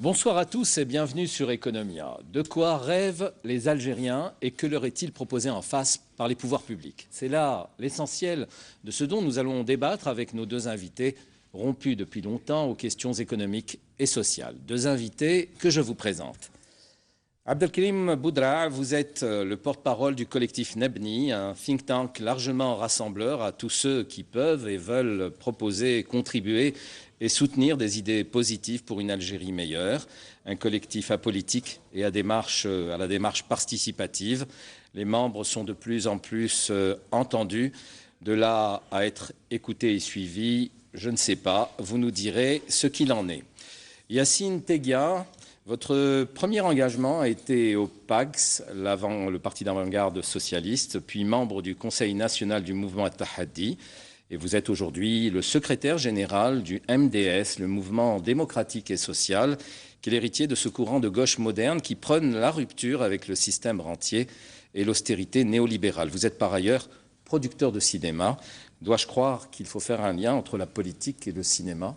Bonsoir à tous et bienvenue sur Economia. De quoi rêvent les Algériens et que leur est-il proposé en face par les pouvoirs publics? C'est là l'essentiel de ce dont nous allons débattre avec nos deux invités, rompus depuis longtemps aux questions économiques et sociales. Deux invités que je vous présente. Abdelkrim Boudra, vous êtes le porte-parole du collectif Nebni, un think tank largement rassembleur à tous ceux qui peuvent et veulent proposer, contribuer et soutenir des idées positives pour une Algérie meilleure, un collectif apolitique et à la démarche participative. Les membres sont de plus en plus entendus, de là à être écoutés et suivis, je ne sais pas, vous nous direz ce qu'il en est. Yacine Tegia, votre premier engagement a été au PAGS, le parti d'avant-garde socialiste, puis membre du Conseil national du mouvement At-Tahaddi. Et vous êtes aujourd'hui le secrétaire général du MDS, le mouvement démocratique et social, qui est l'héritier de ce courant de gauche moderne qui prône la rupture avec le système rentier et l'austérité néolibérale. Vous êtes par ailleurs producteur de cinéma. Dois-je croire qu'il faut faire un lien entre la politique et le cinéma ?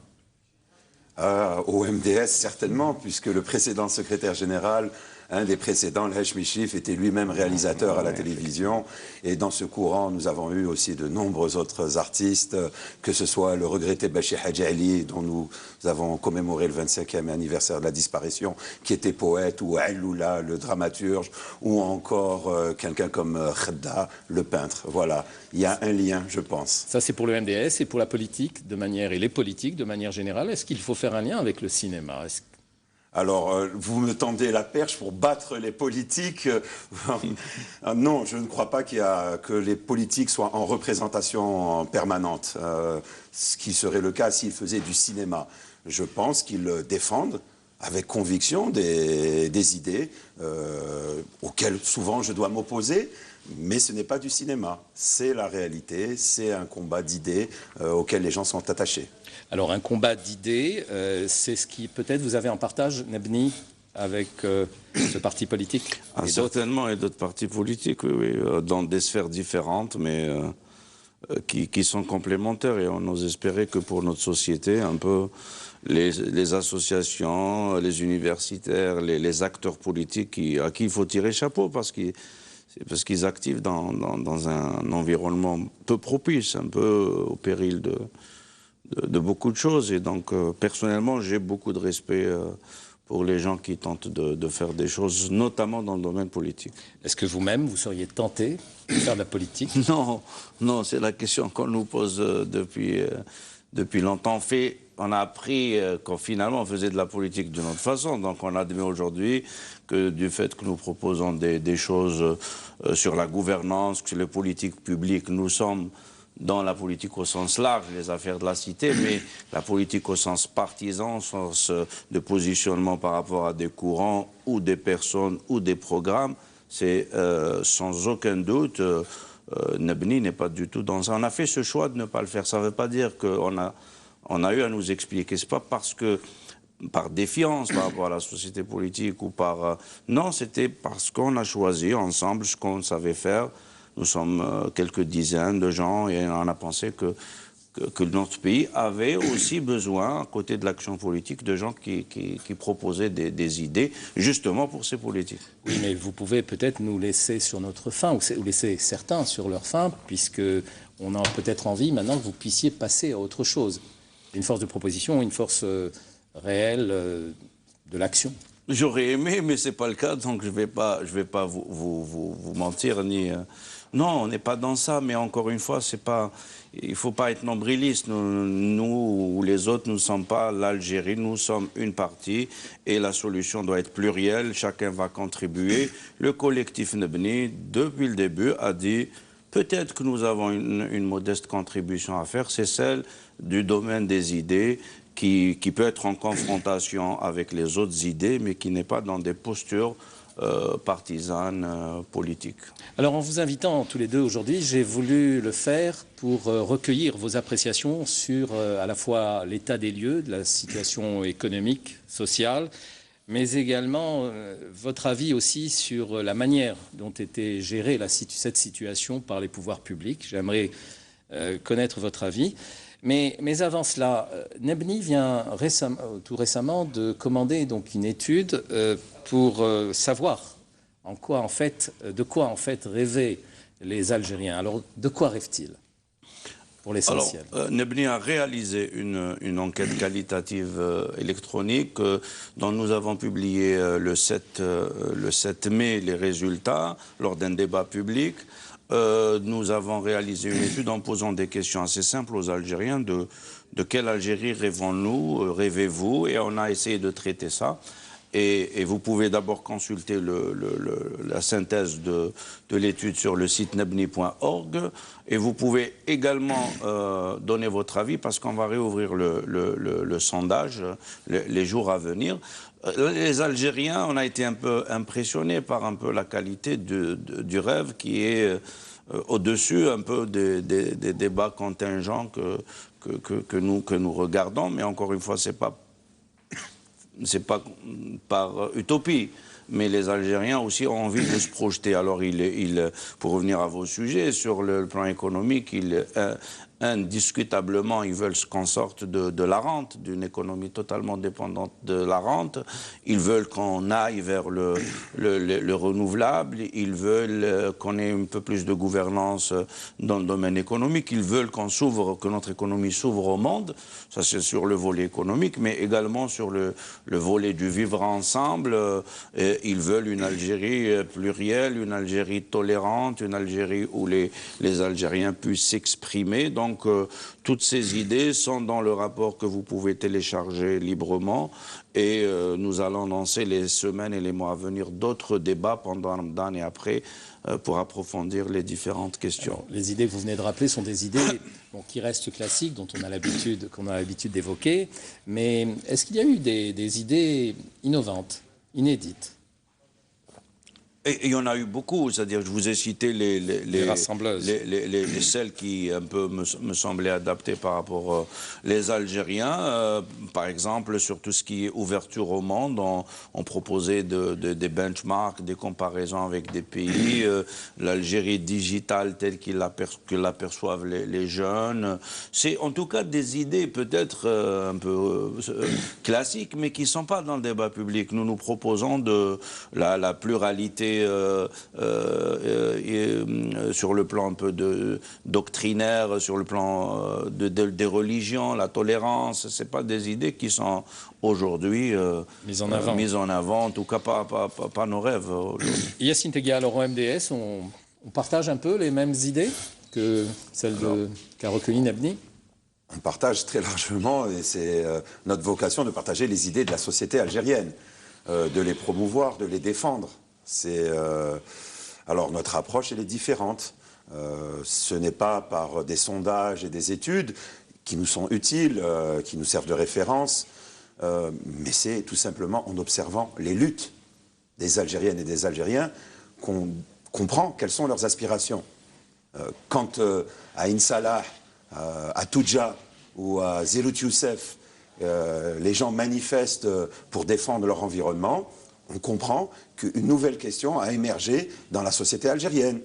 Au MDS, certainement, puisque le précédent secrétaire général, un des précédents, Lhesh Michif, était lui-même réalisateur à la télévision. Et dans ce courant, nous avons eu aussi de nombreux autres artistes, que ce soit le regretté Bachir Hadji Ali, dont nous avons commémoré le 25e anniversaire de la disparition, qui était poète, ou Ailoula, le dramaturge, ou encore quelqu'un comme Khedda, le peintre. Voilà, il y a un lien, je pense. Ça, c'est pour le MDS et pour la politique, et les politiques de manière générale. Est-ce qu'il faut faire un lien avec le cinéma ? Alors, vous me tendez la perche pour battre les politiques. Non, je ne crois pas que les politiques soient en représentation permanente, ce qui serait le cas s'ils faisaient du cinéma. Je pense qu'ils défendent avec conviction des idées auxquelles souvent je dois m'opposer, mais ce n'est pas du cinéma. C'est la réalité, c'est un combat d'idées auquel les gens sont attachés. Alors, un combat d'idées, c'est ce qui, peut-être, vous avez en partage, Nebni, avec ce parti politique certainement, et d'autres partis politiques, oui, dans des sphères différentes, mais qui sont complémentaires. Et on ose espérer que pour notre société, un peu, les associations, les universitaires, les acteurs politiques à qui il faut tirer chapeau, parce qu'ils activent dans un environnement peu propice, un peu au péril de beaucoup de choses. Et donc, personnellement, j'ai beaucoup de respect pour les gens qui tentent de faire des choses, notamment dans le domaine politique. Est-ce que vous-même, vous seriez tenté de faire de la politique ? Non, c'est la question qu'on nous pose depuis longtemps. On a appris qu'on finalement on faisait de la politique d'une autre façon. Donc on admet aujourd'hui que du fait que nous proposons des choses sur la gouvernance, sur les politiques publiques, nous sommes dans la politique au sens large, les affaires de la cité, mais la politique au sens partisan, au sens de positionnement par rapport à des courants ou des personnes ou des programmes, c'est sans aucun doute, Nebni n'est pas du tout dans ça. On a fait ce choix de ne pas le faire. Ça ne veut pas dire qu'on a eu à nous expliquer. C'est pas parce que par défiance par rapport à la société politique ou par... non, c'était parce qu'on a choisi ensemble ce qu'on savait faire. Nous sommes quelques dizaines de gens et on a pensé que notre pays avait aussi besoin, à côté de l'action politique, de gens qui proposaient des idées justement pour ces politiques. Oui, mais vous pouvez peut-être nous laisser sur notre faim, ou laisser certains sur leur faim, puisqu'on a peut-être envie maintenant que vous puissiez passer à autre chose. Une force de proposition, une force réelle de l'action. J'aurais aimé, mais c'est pas le cas, donc je vais pas vous mentir ni. Non, on n'est pas dans ça, mais encore une fois, il faut pas être nombriliste. Nous ou les autres, nous ne sommes pas l'Algérie, nous sommes une partie et la solution doit être plurielle. Chacun va contribuer. Le collectif Nebni, depuis le début, a dit peut-être que nous avons une modeste contribution à faire, c'est celle du domaine des idées. Qui peut être en confrontation avec les autres idées, mais qui n'est pas dans des postures partisanes, politiques. Alors, en vous invitant tous les deux aujourd'hui, j'ai voulu le faire pour recueillir vos appréciations sur à la fois l'état des lieux, de la situation économique, sociale, mais également votre avis aussi sur la manière dont était gérée cette situation par les pouvoirs publics. J'aimerais connaître votre avis. Mais avant cela, Nebni vient tout récemment de commander donc une étude pour savoir de quoi en fait rêvaient les Algériens. Alors, de quoi rêvent-ils pour l'essentiel? Nebni a réalisé une enquête qualitative électronique dont nous avons publié le 7 mai les résultats lors d'un débat public. Nous avons réalisé une étude en posant des questions assez simples aux Algériens de quelle Algérie rêvons-nous, rêvez-vous, et on a essayé de traiter ça. Et vous pouvez d'abord consulter la synthèse de l'étude sur le site nebni.org, et vous pouvez également donner votre avis parce qu'on va réouvrir le sondage les jours à venir. Les Algériens, on a été un peu impressionnés par un peu la qualité du rêve qui est au-dessus un peu des débats contingents que nous regardons, mais encore une fois, c'est pas par utopie, mais les Algériens aussi ont envie de se projeter. Alors, pour revenir à vos sujets, sur le plan économique, indiscutablement, ils veulent qu'on sorte de la rente, d'une économie totalement dépendante de la rente. Ils veulent qu'on aille vers le renouvelable. Ils veulent qu'on ait un peu plus de gouvernance dans le domaine économique. Ils veulent que notre économie s'ouvre au monde. Ça, c'est sur le volet économique, mais également sur le volet du vivre ensemble. Ils veulent une Algérie plurielle, une Algérie tolérante, une Algérie où les Algériens puissent s'exprimer. Donc, toutes ces idées sont dans le rapport que vous pouvez télécharger librement, et nous allons lancer les semaines et les mois à venir d'autres débats pendant Ramadan et après pour approfondir les différentes questions. Alors, les idées que vous venez de rappeler sont des idées qui restent classiques, dont qu'on a l'habitude d'évoquer, mais est-ce qu'il y a eu des idées innovantes, inédites? Et il y en a eu beaucoup, c'est-à-dire je vous ai cité les rassembleuses, celles qui un peu me semblaient adaptées par rapport les Algériens. Par exemple, sur tout ce qui est ouverture au monde, on proposait des benchmarks, des comparaisons avec des pays, l'Algérie digitale telle que l'aperçoivent les jeunes. C'est en tout cas des idées peut-être un peu classiques, mais qui ne sont pas dans le débat public. Nous proposons la pluralité sur le plan un peu doctrinaire, sur le plan des religions, la tolérance. Ce n'est pas des idées qui sont aujourd'hui mises en avant, en tout cas pas nos rêves. Yacine Tegha, alors au MDS, on partage un peu les mêmes idées que celles qu'a recueillies Nebni? On partage très largement, et c'est notre vocation de partager les idées de la société algérienne, de les promouvoir, de les défendre. Alors notre approche, elle est différente. Ce n'est pas par des sondages et des études qui nous sont utiles, qui nous servent de référence, mais c'est tout simplement en observant les luttes des Algériennes et des Algériens qu'on comprend quelles sont leurs aspirations. Quand à Insalah, à Toudja ou à Zelout Youssef, les gens manifestent pour défendre leur environnement, on comprend qu'une nouvelle question a émergé dans la société algérienne.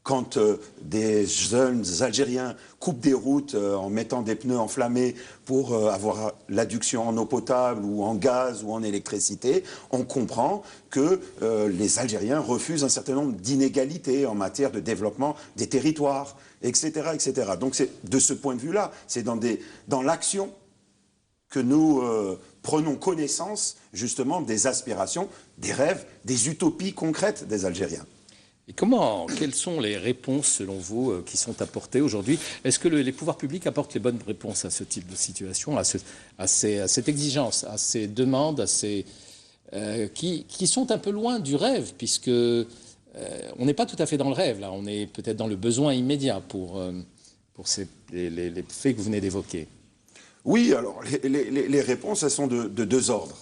Quand des jeunes Algériens coupent des routes en mettant des pneus enflammés pour avoir l'adduction en eau potable ou en gaz ou en électricité, on comprend que les Algériens refusent un certain nombre d'inégalités en matière de développement des territoires, etc., etc. Donc c'est de ce point de vue-là, c'est dans l'action que nous prenons connaissance justement des aspirations, des rêves, des utopies concrètes des Algériens. Et quelles sont les réponses, selon vous, qui sont apportées aujourd'hui? Est-ce que les pouvoirs publics apportent les bonnes réponses à ce type de situation, à cette exigence, à ces demandes, qui sont un peu loin du rêve, puisque on n'est pas tout à fait dans le rêve, là, on est peut-être dans le besoin immédiat pour les faits que vous venez d'évoquer? Oui, alors les réponses, elles sont de deux ordres.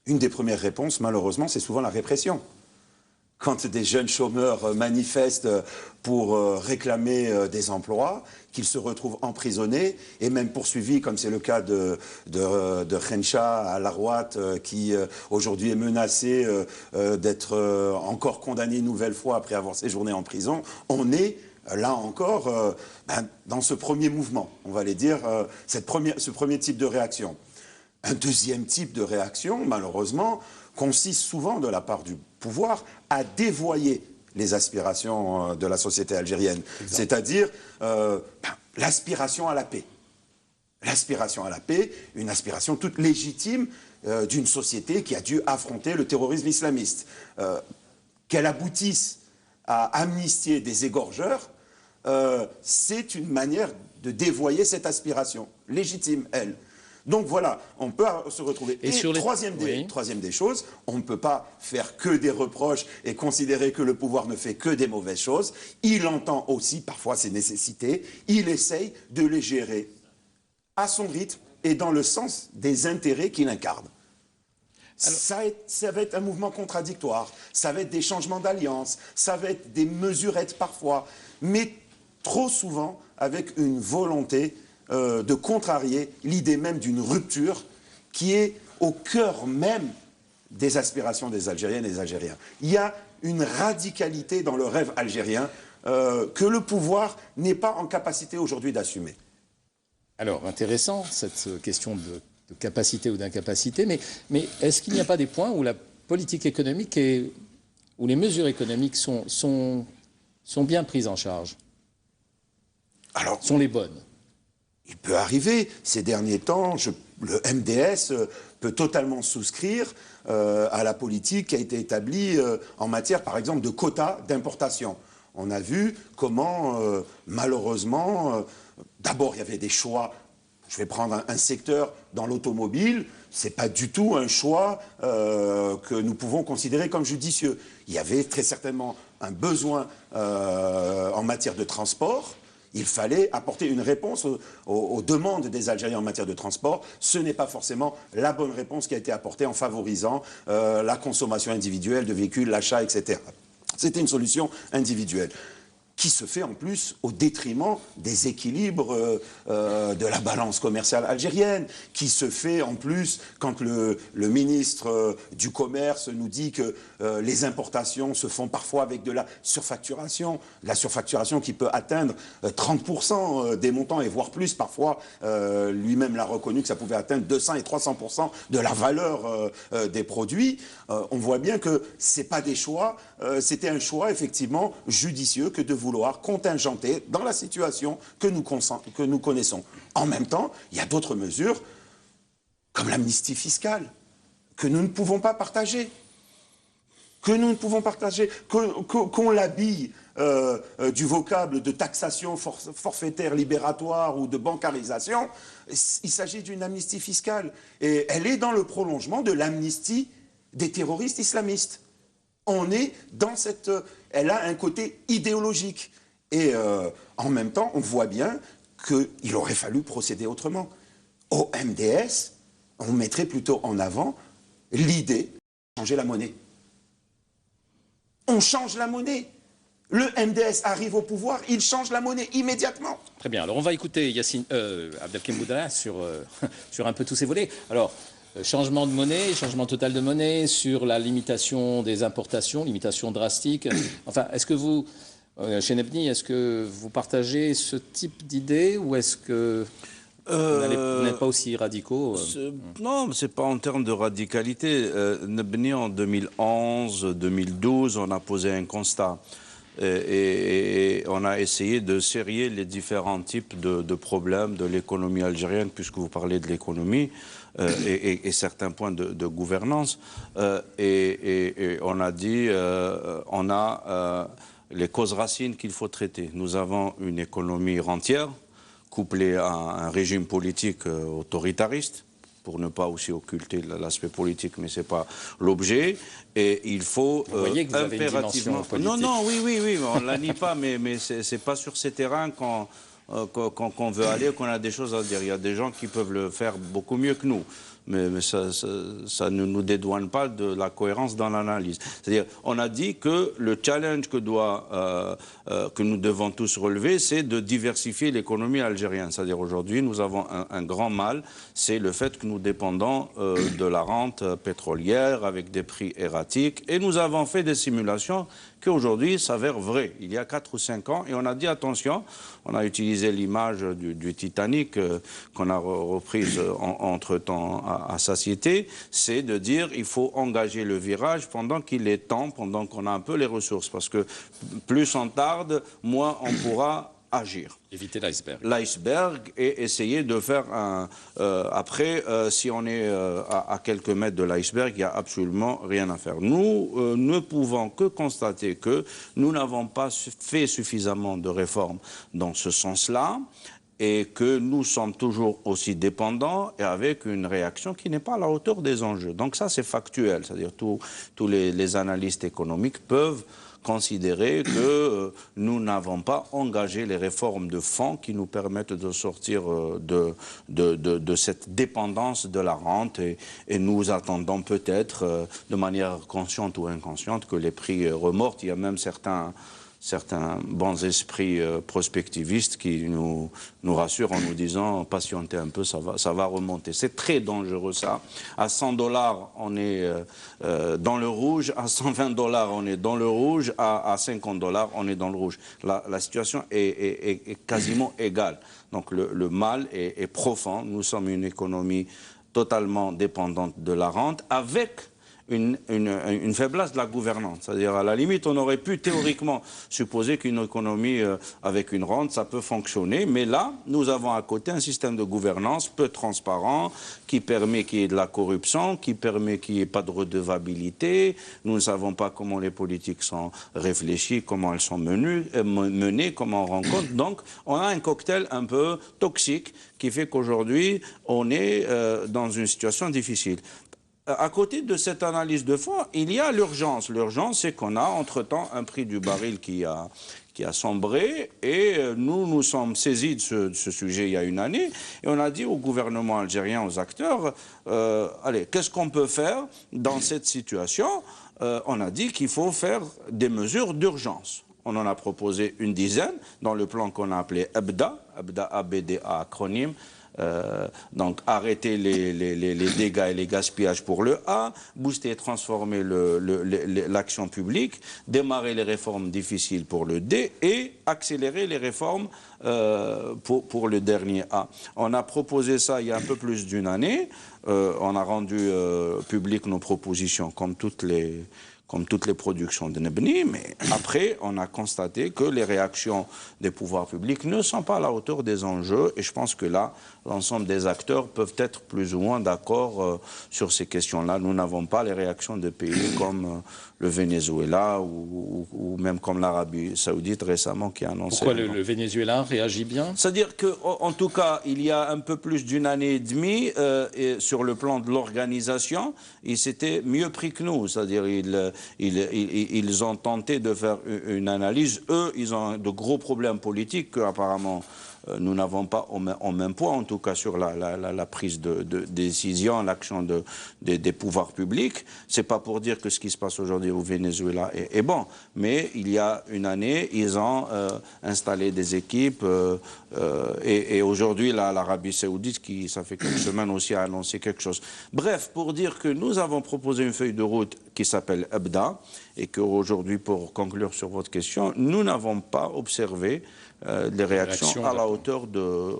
Une des premières réponses, malheureusement, c'est souvent la répression. Quand des jeunes chômeurs manifestent pour réclamer des emplois, qu'ils se retrouvent emprisonnés et même poursuivis, comme c'est le cas de Khencha à Larouat, qui aujourd'hui est menacé d'être encore condamné une nouvelle fois après avoir séjourné en prison, on est là encore, dans ce premier mouvement, on va les dire, ce premier type de réaction. Un deuxième type de réaction, malheureusement, consiste souvent de la part du pouvoir à dévoyer les aspirations de la société algérienne, c'est-à-dire l'aspiration à la paix. L'aspiration à la paix, une aspiration toute légitime d'une société qui a dû affronter le terrorisme islamiste. Qu'elle aboutisse à amnistier des égorgeurs, c'est une manière de dévoyer cette aspiration, légitime, elle. Donc voilà, on peut se retrouver. Et troisième des choses, on ne peut pas faire que des reproches et considérer que le pouvoir ne fait que des mauvaises choses. Il entend aussi parfois ses nécessités, il essaye de les gérer à son rythme et dans le sens des intérêts qu'il incarne. Ça va être un mouvement contradictoire, ça va être des changements d'alliance, ça va être des mesurettes parfois, mais trop souvent avec une volonté de contrarier l'idée même d'une rupture qui est au cœur même des aspirations des Algériennes et des Algériens. Il y a une radicalité dans le rêve algérien que le pouvoir n'est pas en capacité aujourd'hui d'assumer. Alors, intéressant, cette question de capacité ou d'incapacité, mais est-ce qu'il n'y a pas des points où la politique économique où les mesures économiques sont bien prises en charge? Alors, sont les bonnes? Il peut arriver, ces derniers temps, le MDS peut totalement souscrire à la politique qui a été établie en matière, par exemple, de quotas d'importation. On a vu comment, malheureusement, d'abord il y avait des choix. Je vais prendre un secteur dans l'automobile, ce n'est pas du tout un choix que nous pouvons considérer comme judicieux. Il y avait très certainement un besoin en matière de transport. Il fallait apporter une réponse aux demandes des Algériens en matière de transport. Ce n'est pas forcément la bonne réponse qui a été apportée en favorisant la consommation individuelle de véhicules, l'achat, etc. C'était une solution individuelle qui se fait en plus au détriment des équilibres de la balance commerciale algérienne, qui se fait en plus quand le ministre du Commerce nous dit que les importations se font parfois avec de la surfacturation qui peut atteindre 30% des montants et voire plus parfois, lui-même l'a reconnu que ça pouvait atteindre 200 et 300% de la valeur des produits. On voit bien que c'est pas des choix, c'était un choix effectivement judicieux que de vouloir contingenter dans la situation que nous connaissons. En même temps, il y a d'autres mesures, comme l'amnistie fiscale, que nous ne pouvons pas partager. Qu'on l'habille du vocable de taxation forfaitaire libératoire ou de bancarisation, il s'agit d'une amnistie fiscale. Et elle est dans le prolongement de l'amnistie des terroristes islamistes. On est dans cette... Elle a un côté idéologique. Et en même temps, on voit bien qu'il aurait fallu procéder autrement. Au MDS, on mettrait plutôt en avant l'idée de changer la monnaie. On change la monnaie. Le MDS arrive au pouvoir, il change la monnaie immédiatement. Très bien. Alors on va écouter Abdelkrim Boudala sur un peu tous ces volets. Alors, changement de monnaie, changement total de monnaie, sur la limitation des importations, limitation drastique. Enfin, est-ce que vous, chez Nebni, est-ce que vous partagez ce type d'idée ou est-ce que vous n'êtes pas aussi radicaux Non, ce n'est pas en termes de radicalité. Nebni, en 2011, 2012, on a posé un constat. Et on a essayé de sérier les différents types de problèmes de l'économie algérienne, puisque vous parlez de l'économie et certains points de gouvernance. Et on a dit, on a les causes racines qu'il faut traiter. Nous avons une économie rentière, couplée à un régime politique autoritariste, pour ne pas aussi occulter l'aspect politique, mais ce n'est pas l'objet. Et il faut vous voyez que vous avez une dimension politique. Non, oui, on ne la nie pas, mais ce n'est pas sur ces terrains qu'on veut aller, qu'on a des choses à dire. Il y a des gens qui peuvent le faire beaucoup mieux que nous. mais ça ne nous dédouane pas de la cohérence dans l'analyse. C'est-à-dire, on a dit que le challenge que nous devons tous relever, c'est de diversifier l'économie algérienne. C'est-à-dire, aujourd'hui, nous avons un grand mal, c'est le fait que nous dépendons de la rente pétrolière avec des prix erratiques. Et nous avons fait des simulations qui aujourd'hui s'avèrent vraies. Il y a 4 ou 5 ans, et on a dit attention, on a utilisé l'image du Titanic qu'on a reprise entre-temps à satiété, c'est de dire il faut engager le virage pendant qu'il est temps, pendant qu'on a un peu les ressources, parce que plus on tarde, moins on pourra agir. Éviter l'iceberg. L'iceberg et essayer de faire un... après, si on est à quelques mètres de l'iceberg, il n'y a absolument rien à faire. Nous ne pouvons que constater que nous n'avons pas fait suffisamment de réformes dans ce sens-là et que nous sommes toujours aussi dépendants et avec une réaction qui n'est pas à la hauteur des enjeux. Donc ça, c'est factuel. C'est-à-dire tous les analystes économiques peuvent considérer que nous n'avons pas engagé les réformes de fond qui nous permettent de sortir de cette dépendance de la rente et nous attendons peut-être de manière consciente ou inconsciente que les prix remontent. Il y a même certains bons esprits prospectivistes qui nous rassurent en nous disant patientez un peu, ça va remonter. C'est très dangereux ça. À $100, on est dans le rouge. À $120, on est dans le rouge. À $50, on est dans le rouge. La situation est quasiment égale. Donc le mal est profond. Nous sommes une économie totalement dépendante de la rente avec une faiblesse de la gouvernance. C'est-à-dire, à la limite, on aurait pu théoriquement supposer qu'une économie avec une rente, ça peut fonctionner. Mais là, nous avons à côté un système de gouvernance peu transparent qui permet qu'il y ait de la corruption, qui permet qu'il n'y ait pas de redevabilité. Nous ne savons pas comment les politiques sont réfléchies, comment elles sont menées, comment on rencontre. Donc, on a un cocktail un peu toxique qui fait qu'aujourd'hui, on est dans une situation difficile. À côté de cette analyse de fond, il y a l'urgence. L'urgence, c'est qu'on a entre-temps un prix du baril qui a sombré et nous sommes saisis de ce sujet il y a une année et on a dit au gouvernement algérien, aux acteurs, allez, qu'est-ce qu'on peut faire dans cette situation? On a dit qu'il faut faire des mesures d'urgence. On en a proposé une dizaine dans le plan qu'on a appelé ABDA, ABDA acronyme. Donc arrêter les dégâts et les gaspillages pour le A, booster et transformer l'action publique, démarrer les réformes difficiles pour le D et accélérer les réformes pour le dernier A. On a proposé ça il y a un peu plus d'une année. On a rendu public nos propositions comme toutes les productions de Nebni, mais après, on a constaté que les réactions des pouvoirs publics ne sont pas à la hauteur des enjeux, et je pense que là, l'ensemble des acteurs peuvent être plus ou moins d'accord sur ces questions-là. Nous n'avons pas les réactions de pays comme le Venezuela ou même comme l'Arabie Saoudite récemment qui a annoncé... Pourquoi le Venezuela réagit bien? C'est-à-dire qu'en tout cas, il y a un peu plus d'une année et demie, et sur le plan de l'organisation, ils s'étaient mieux pris que nous. C'est-à-dire ils ont tenté de faire une analyse. Eux, ils ont de gros problèmes politiques qu'apparemment nous n'avons pas en même poids, en tout cas sur la prise de décision, l'action des pouvoirs publics. C'est pas pour dire que ce qui se passe aujourd'hui au Venezuela est bon, mais il y a une année, ils ont installé des équipes et aujourd'hui, l'Arabie Saoudite, qui, ça fait quelques semaines aussi, a annoncé quelque chose. Bref, pour dire que nous avons proposé une feuille de route qui s'appelle ABDA et qu'aujourd'hui, pour conclure sur votre question, nous n'avons pas observé des réactions à la hauteur de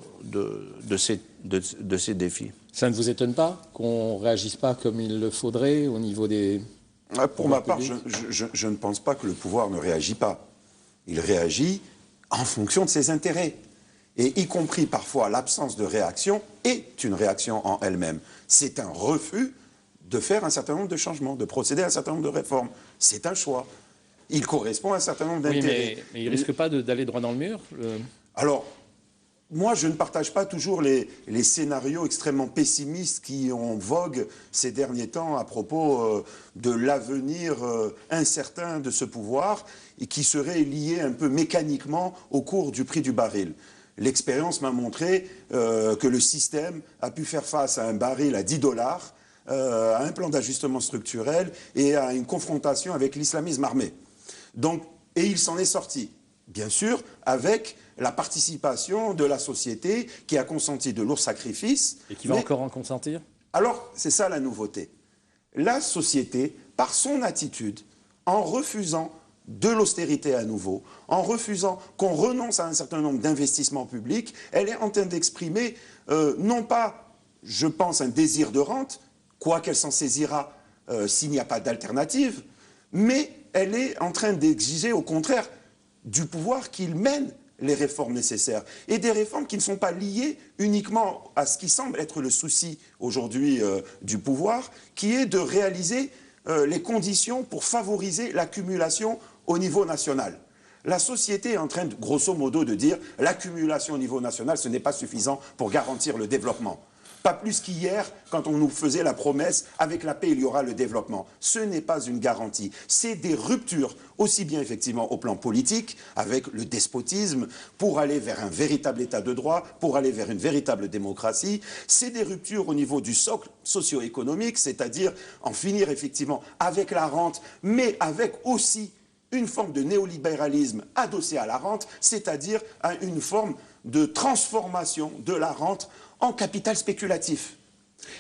ces défis. Ça ne vous étonne pas qu'on ne réagisse pas comme il le faudrait au niveau des... Pour ma part, je ne pense pas que le pouvoir ne réagit pas. Il réagit en fonction de ses intérêts. Et y compris parfois l'absence de réaction est une réaction en elle-même. C'est un refus de faire un certain nombre de changements, de procéder à un certain nombre de réformes. C'est un choix. Il correspond à un certain nombre d'intérêts. Oui, mais il ne risque pas d'aller droit dans le mur Alors, moi, je ne partage pas toujours les scénarios extrêmement pessimistes qui ont vogue ces derniers temps à propos de l'avenir incertain de ce pouvoir et qui serait lié un peu mécaniquement au cours du prix du baril. l'expérience m'a montré que le système a pu faire face à un baril à 10 $, à un plan d'ajustement structurel et à une confrontation avec l'islamisme armé. Donc, et il s'en est sorti, bien sûr, avec la participation de la société qui a consenti de lourds sacrifices. Et qui va encore en consentir? Alors, c'est ça la nouveauté. La société, par son attitude, en refusant de l'austérité à nouveau, en refusant qu'on renonce à un certain nombre d'investissements publics, elle est en train d'exprimer, non pas, je pense, un désir de rente, quoiqu'elle s'en saisira s'il n'y a pas d'alternative, mais elle est en train d'exiger, au contraire, du pouvoir qu'il mène les réformes nécessaires. Et des réformes qui ne sont pas liées uniquement à ce qui semble être le souci aujourd'hui du pouvoir, qui est de réaliser les conditions pour favoriser l'accumulation au niveau national. La société est en train, grosso modo, de dire l'accumulation au niveau national, ce n'est pas suffisant pour garantir le développement. Pas plus qu'hier, quand on nous faisait la promesse, avec la paix, il y aura le développement. Ce n'est pas une garantie. C'est des ruptures, aussi bien effectivement au plan politique, avec le despotisme, pour aller vers un véritable état de droit, pour aller vers une véritable démocratie. C'est des ruptures au niveau du socle socio-économique, c'est-à-dire en finir effectivement avec la rente, mais avec aussi une forme de néolibéralisme adossé à la rente, c'est-à-dire à une forme de transformation de la rente en capital spéculatif.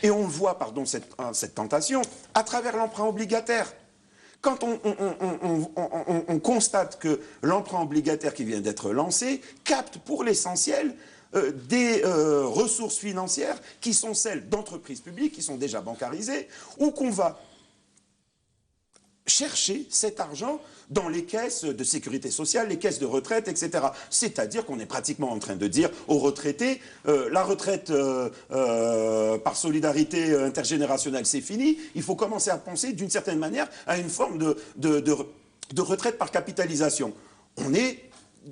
Et on voit, pardon, cette tentation à travers l'emprunt obligataire. Quand on constate que l'emprunt obligataire qui vient d'être lancé capte pour l'essentiel des ressources financières qui sont celles d'entreprises publiques, qui sont déjà bancarisées, ou qu'on va chercher cet argent dans les caisses de sécurité sociale, les caisses de retraite, etc. C'est-à-dire qu'on est pratiquement en train de dire aux retraités, la retraite par solidarité intergénérationnelle, c'est fini. Il faut commencer à penser d'une certaine manière à une forme de retraite par capitalisation. On est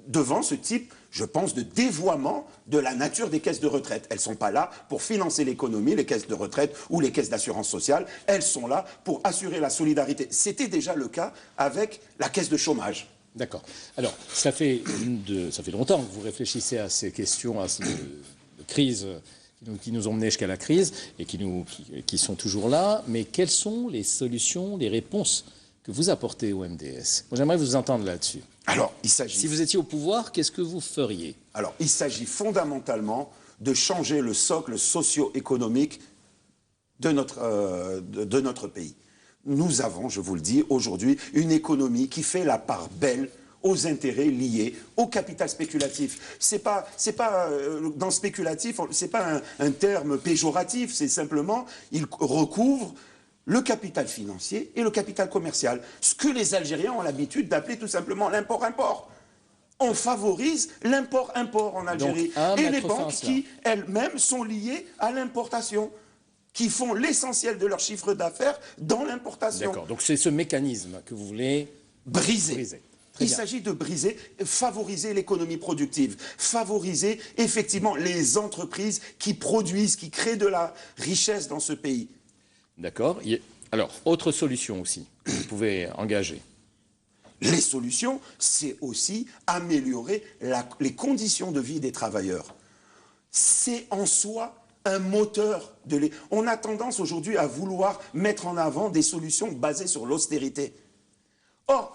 devant ce type, je pense, de dévoiement de la nature des caisses de retraite. Elles ne sont pas là pour financer l'économie, les caisses de retraite ou les caisses d'assurance sociale. Elles sont là pour assurer la solidarité. C'était déjà le cas avec la caisse de chômage. D'accord. Alors, ça fait longtemps que vous réfléchissez à ces questions de crise qui nous ont menés jusqu'à la crise et qui sont toujours là. Mais quelles sont les solutions, les réponses que vous apportez au MDS? Moi, j'aimerais vous entendre là-dessus. Alors, il s'agit... Si vous étiez au pouvoir, qu'est-ce que vous feriez? Alors, il s'agit fondamentalement de changer le socle socio-économique de notre pays. Nous avons, je vous le dis, aujourd'hui, une économie qui fait la part belle aux intérêts liés au capital spéculatif. C'est pas dans spéculatif, c'est pas un terme péjoratif, c'est simplement, il recouvre le capital financier et le capital commercial. Ce que les Algériens ont l'habitude d'appeler tout simplement l'import-import. On favorise l'import-import en Algérie. Et les banques qui, elles-mêmes, sont liées à l'importation, qui font l'essentiel de leur chiffre d'affaires dans l'importation. D'accord, donc c'est ce mécanisme que vous voulez briser. Il s'agit de briser, favoriser l'économie productive, favoriser effectivement les entreprises qui produisent, qui créent de la richesse dans ce pays. D'accord. Alors, autre solution aussi que vous pouvez engager. Les solutions, c'est aussi améliorer les conditions de vie des travailleurs. C'est en soi un moteur de l'économie. On a tendance aujourd'hui à vouloir mettre en avant des solutions basées sur l'austérité. Or,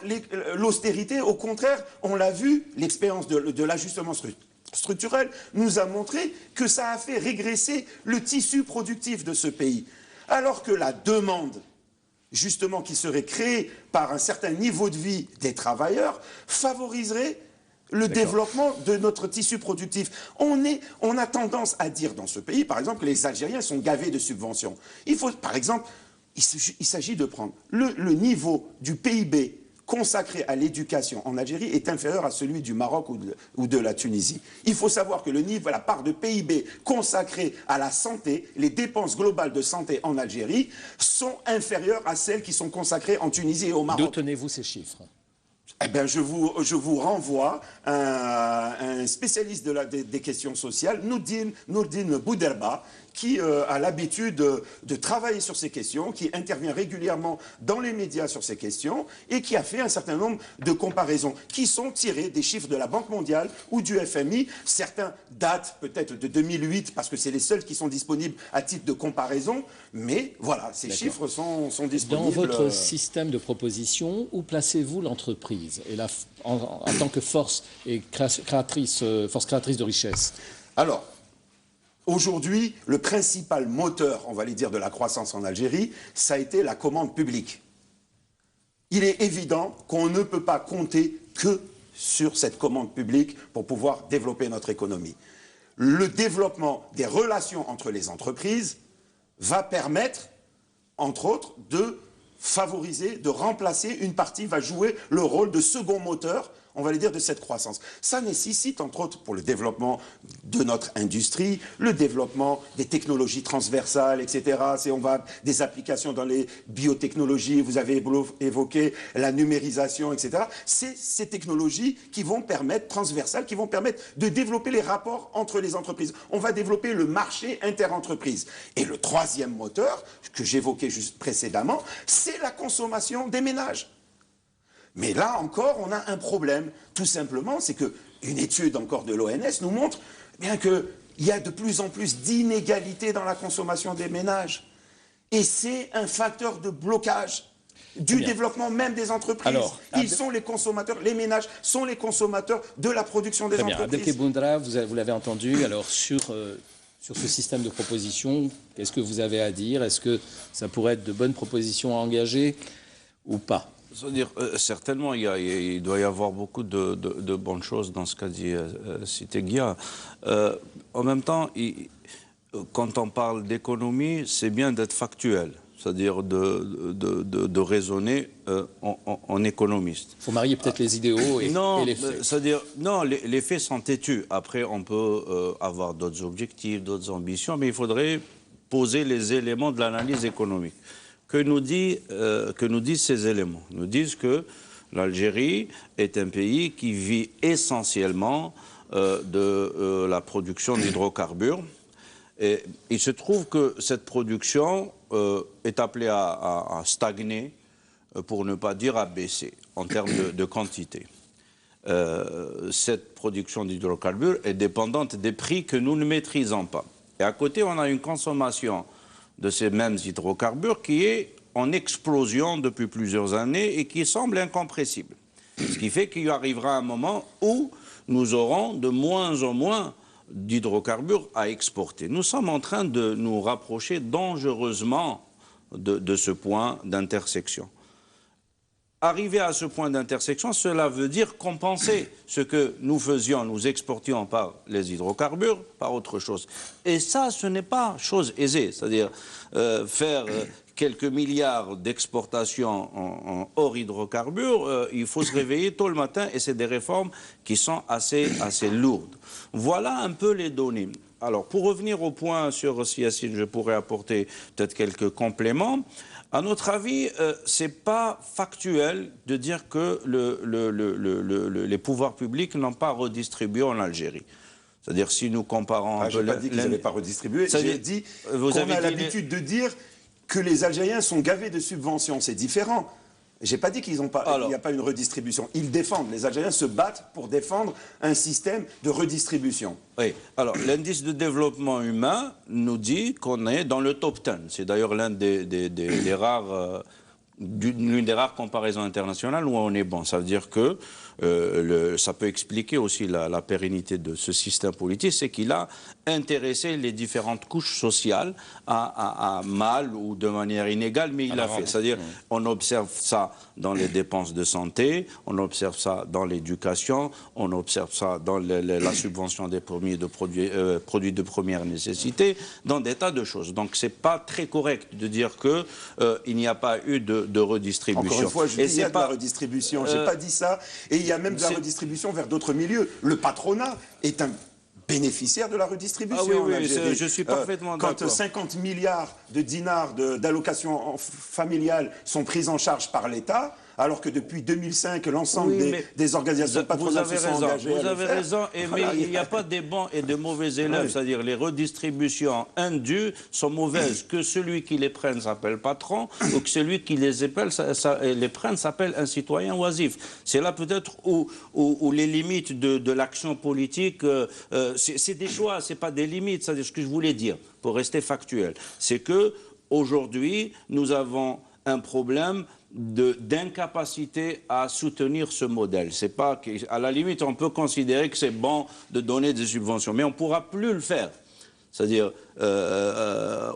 l'austérité, au contraire, on l'a vu, l'expérience de l'ajustement structurel nous a montré que ça a fait régresser le tissu productif de ce pays. Alors que la demande, justement, qui serait créée par un certain niveau de vie des travailleurs, favoriserait le développement de notre tissu productif. On a tendance à dire dans ce pays, par exemple, que les Algériens sont gavés de subventions. Par exemple, il s'agit de prendre le niveau du PIB consacré à l'éducation en Algérie est inférieur à celui du Maroc ou de la Tunisie. Il faut savoir que la part de PIB consacrée à la santé, les dépenses globales de santé en Algérie, sont inférieures à celles qui sont consacrées en Tunisie et au Maroc. D'où tenez-vous ces chiffres? Eh bien, je vous renvoie à un spécialiste des questions sociales, Nourdine Bouderba, qui a l'habitude de travailler sur ces questions, qui intervient régulièrement dans les médias sur ces questions et qui a fait un certain nombre de comparaisons qui sont tirées des chiffres de la Banque mondiale ou du FMI. Certains datent peut-être de 2008 parce que c'est les seuls qui sont disponibles à titre de comparaison, mais voilà, ces chiffres sont disponibles. Dans votre système de proposition, où placez-vous l'entreprise et en tant que force créatrice de richesse? Alors, aujourd'hui, le principal moteur, on va les dire, de la croissance en Algérie, ça a été la commande publique. Il est évident qu'on ne peut pas compter que sur cette commande publique pour pouvoir développer notre économie. Le développement des relations entre les entreprises va permettre, entre autres, de favoriser, de remplacer une partie, va jouer le rôle de second moteur, on va les dire, de cette croissance. Ça nécessite, entre autres, pour le développement de notre industrie, le développement des technologies transversales, etc. On va des applications dans les biotechnologies, vous avez évoqué la numérisation, etc. C'est ces technologies qui vont permettre, transversales, qui vont permettre de développer les rapports entre les entreprises. On va développer le marché interentreprise. Et le troisième moteur, que j'évoquais juste précédemment, c'est la consommation des ménages. Mais là encore, on a un problème. Tout simplement, c'est qu'une étude encore de l'ONS nous montre bien qu'il y a de plus en plus d'inégalités dans la consommation des ménages. Et c'est un facteur de blocage du développement même des entreprises. Alors, ils sont les consommateurs, les ménages sont les consommateurs de la production des entreprises. Abdelkebir Boundra, vous l'avez entendu, alors sur ce système de propositions, qu'est-ce que vous avez à dire? Est-ce que ça pourrait être de bonnes propositions à engager ou pas? C'est-à-dire, certainement, il doit y avoir beaucoup de bonnes choses dans ce qu'a dit Siteggia. En même temps, quand on parle d'économie, c'est bien d'être factuel, c'est-à-dire de raisonner en économiste. Il faut marier peut-être les idéaux et les faits. C'est-à-dire, non, les faits sont têtus. Après, on peut avoir d'autres objectifs, d'autres ambitions, mais il faudrait poser les éléments de l'analyse économique. Que nous disent ces éléments? Nous disent que l'Algérie est un pays qui vit essentiellement de la production d'hydrocarbures. Et il se trouve que cette production est appelée à stagner, pour ne pas dire à baisser, en termes de quantité. Cette production d'hydrocarbures est dépendante des prix que nous ne maîtrisons pas. Et à côté, on a une consommation de ces mêmes hydrocarbures qui est en explosion depuis plusieurs années et qui semble incompressible. Ce qui fait qu'il arrivera un moment où nous aurons de moins en moins d'hydrocarbures à exporter. Nous sommes en train de nous rapprocher dangereusement de ce point d'intersection. Arriver à ce point d'intersection, cela veut dire compenser ce que nous faisions, nous exportions par les hydrocarbures, par autre chose. Et ça, ce n'est pas chose aisée. C'est-à-dire faire quelques milliards d'exportations en hors hydrocarbures, il faut se réveiller tôt le matin et c'est des réformes qui sont assez lourdes. Voilà un peu les données. Alors, pour revenir au point sur Yacine, je pourrais apporter peut-être quelques compléments. À notre avis, ce n'est pas factuel de dire que les pouvoirs publics n'ont pas redistribué en Algérie. C'est-à-dire, si nous comparons un peu... Je n'ai pas dit qu'ils n'avaient pas redistribué, j'ai dit qu'on a l'habitude de dire que les Algériens sont gavés de subventions. C'est différent. Je n'ai pas dit qu'il n'y a pas une redistribution. Ils défendent, les Algériens se battent pour défendre un système de redistribution. Oui, alors l'indice de développement humain nous dit qu'on est dans le top 10. C'est d'ailleurs l'une des rares comparaisons internationales où on est bon. Ça veut dire que ça peut expliquer aussi la pérennité de ce système politique, c'est qu'il a intéressé les différentes couches sociales à mal ou de manière inégale, mais il l'a fait. C'est-à-dire, on observe ça dans les dépenses de santé, on observe ça dans l'éducation, on observe ça dans la subvention des produits de première nécessité, dans des tas de choses. Donc, c'est pas très correct de dire qu'il n'y a pas eu de redistribution. Encore une fois, je dis qu'il y a de la redistribution. J'ai pas dit ça. Et il y a même de la redistribution vers d'autres milieux. Le patronat est un bénéficiaire de la redistribution. Ah oui, je suis parfaitement d'accord. Quand 50 milliards de dinars d'allocations familiales sont pris en charge par l'État, alors que depuis 2005, l'ensemble des organisations patronales se sont engagées. Vous avez raison, mais il n'y a pas des bons et de mauvais élèves, c'est-à-dire les redistributions indues sont mauvaises, que celui qui les prenne s'appelle patron, ou que celui qui les prenne s'appelle un citoyen oisif. C'est là peut-être où les limites de l'action politique, c'est des choix, c'est pas des limites, c'est ce que je voulais dire, pour rester factuel. C'est que aujourd'hui, nous avons un problème d'incapacité à soutenir ce modèle. C'est pas à la limite, on peut considérer que c'est bon de donner des subventions, mais on ne pourra plus le faire. C'est-à-dire,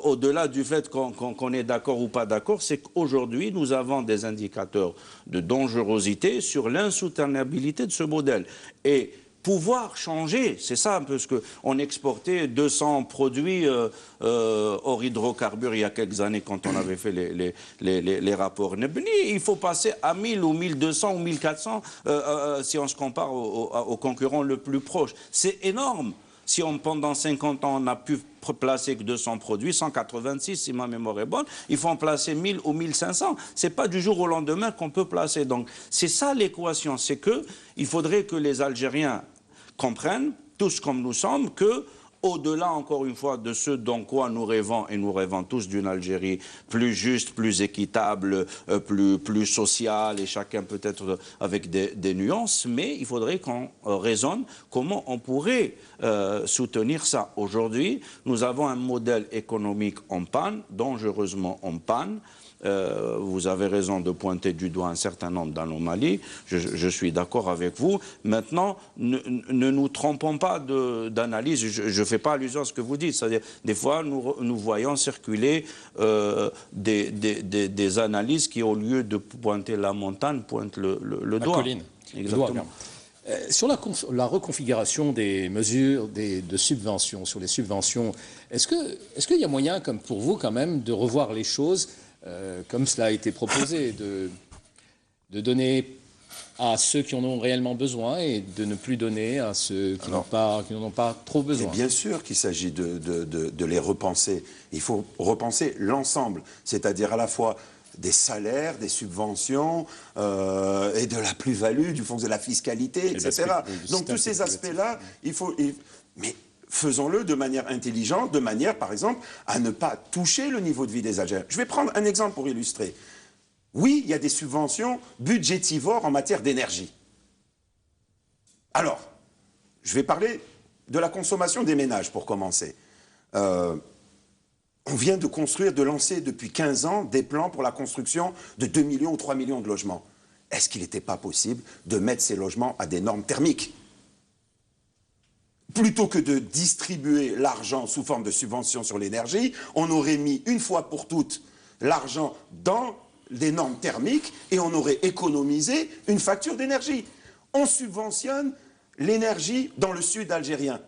au-delà du fait qu'on est d'accord ou pas d'accord, c'est qu'aujourd'hui, nous avons des indicateurs de dangerosité sur l'insoutenabilité de ce modèle. Et pouvoir changer, c'est ça un peu ce qu'on exportait 200 produits hors hydrocarbures il y a quelques années quand on avait fait les rapports Nebni. Il faut passer à 1000 ou 1200 ou 1400 si on se compare au concurrent le plus proche. C'est énorme. Si pendant 50 ans, on n'a pu placer que 200 produits, 186 si ma mémoire est bonne, il faut en placer 1000 ou 1500. Ce n'est pas du jour au lendemain qu'on peut placer. Donc c'est ça l'équation, c'est qu'il faudrait que les Algériens comprennent, tous comme nous sommes, que au-delà, encore une fois, de ce dont quoi nous rêvons, et nous rêvons tous d'une Algérie plus juste, plus équitable, plus sociale, et chacun peut-être avec des nuances, mais il faudrait qu'on raisonne comment on pourrait soutenir ça. Aujourd'hui, nous avons un modèle économique en panne, dangereusement en panne. Vous avez raison de pointer du doigt un certain nombre d'anomalies, je suis d'accord avec vous. Maintenant, ne nous trompons pas d'analyse, je ne fais pas allusion à ce que vous dites, c'est-à-dire des fois nous voyons circuler des analyses qui au lieu de pointer la montagne, pointent le doigt. La colline. Exactement. Sur la reconfiguration des mesures de subventions, sur les subventions, est-ce qu'il y a moyen, comme pour vous quand même, de revoir les choses comme cela a été proposé, de donner à ceux qui en ont réellement besoin et de ne plus donner à ceux qui n'en ont pas trop besoin. Et bien sûr qu'il s'agit de les repenser. Il faut repenser l'ensemble, c'est-à-dire à la fois des salaires, des subventions et de la plus-value, du fond de la fiscalité, etc. Donc tous ces aspects-là, il faut... Mais faisons-le de manière intelligente, de manière, par exemple, à ne pas toucher le niveau de vie des Algériens. Je vais prendre un exemple pour illustrer. Oui, il y a des subventions budgétivores en matière d'énergie. Alors, je vais parler de la consommation des ménages, pour commencer. On vient de lancer depuis 15 ans des plans pour la construction de 2 millions ou 3 millions de logements. Est-ce qu'il n'était pas possible de mettre ces logements à des normes thermiques ? Plutôt que de distribuer l'argent sous forme de subventions sur l'énergie, on aurait mis une fois pour toutes l'argent dans des normes thermiques et on aurait économisé une facture d'énergie. On subventionne l'énergie dans le sud algérien.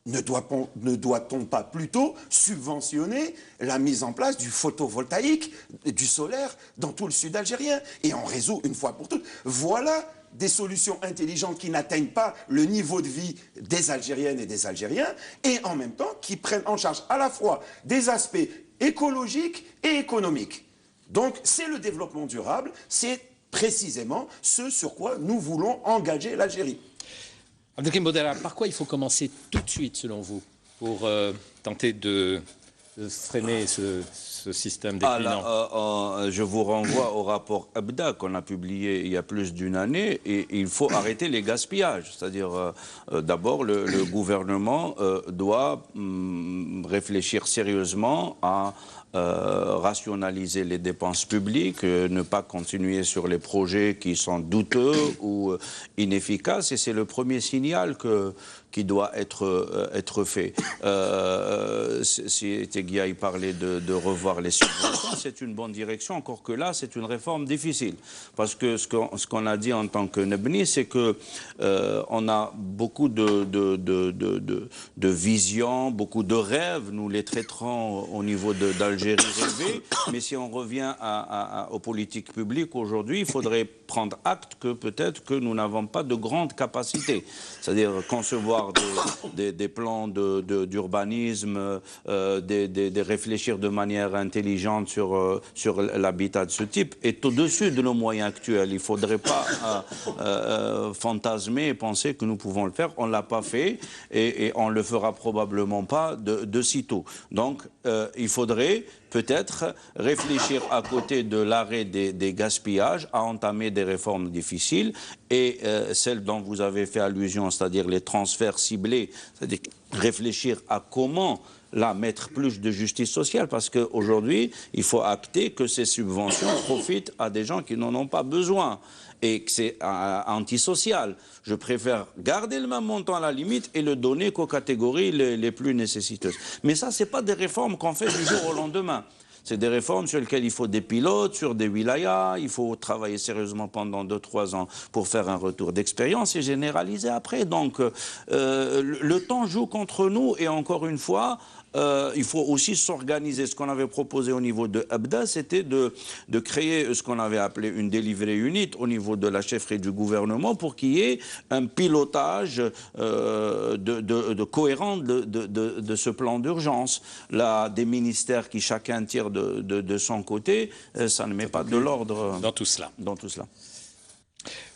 Ne doit-on pas plutôt subventionner la mise en place du photovoltaïque, du solaire dans tout le sud algérien? Et on résout une fois pour toutes. Voilà des solutions intelligentes qui n'atteignent pas le niveau de vie des Algériennes et des Algériens et en même temps qui prennent en charge à la fois des aspects écologiques et économiques. Donc c'est le développement durable, c'est précisément ce sur quoi nous voulons engager l'Algérie. Abdelkrim Boudelha, par quoi il faut commencer tout de suite selon vous pour tenter de freiner ce système déclinant? Je vous renvoie au rapport Abda qu'on a publié il y a plus d'une année et il faut arrêter les gaspillages. C'est-à-dire, d'abord, le gouvernement doit réfléchir sérieusement à rationaliser les dépenses publiques, ne pas continuer sur les projets qui sont douteux ou inefficaces. Et c'est le premier signal qui doit être fait. Si Teguia parlait de revoir les subventions, c'est une bonne direction, encore que là, c'est une réforme difficile. Parce que ce qu'on a dit en tant que Nebni, c'est que on a beaucoup de visions, beaucoup de rêves, nous les traiterons au niveau d'Algérie, Algérie rêvée. Mais si on revient aux politiques publiques aujourd'hui, il faudrait prendre acte que peut-être que nous n'avons pas de grandes capacités. C'est-à-dire concevoir des plans d'urbanisme, de réfléchir de manière intelligente sur l'habitat de ce type est au-dessus de nos moyens actuels. Il ne faudrait pas fantasmer et penser que nous pouvons le faire. On ne l'a pas fait et on ne le fera probablement pas de sitôt. Donc, il faudrait peut-être réfléchir à côté de l'arrêt des gaspillages à entamer des réformes difficiles et celles dont vous avez fait allusion, c'est-à-dire les transferts ciblés, c'est-à-dire réfléchir à comment là mettre plus de justice sociale, parce qu'aujourd'hui, il faut acter que ces subventions profitent à des gens qui n'en ont pas besoin et que c'est antisocial. Je préfère garder le même montant à la limite et le donner qu'aux catégories les plus nécessiteuses. Mais ça, ce n'est pas des réformes qu'on fait du jour au lendemain. C'est des réformes sur lesquelles il faut des pilotes, sur des wilayas, il faut travailler sérieusement pendant 2-3 ans pour faire un retour d'expérience et généraliser après. Donc, le temps joue contre nous et encore une fois, il faut aussi s'organiser. Ce qu'on avait proposé au niveau de Abda, c'était de créer ce qu'on avait appelé une delivery unit au niveau de la chefferie du gouvernement pour qu'il y ait un pilotage cohérent de ce plan d'urgence. Là, des ministères qui chacun tire de son côté, ça ne met pas de l'ordre dans tout cela. Dans tout cela.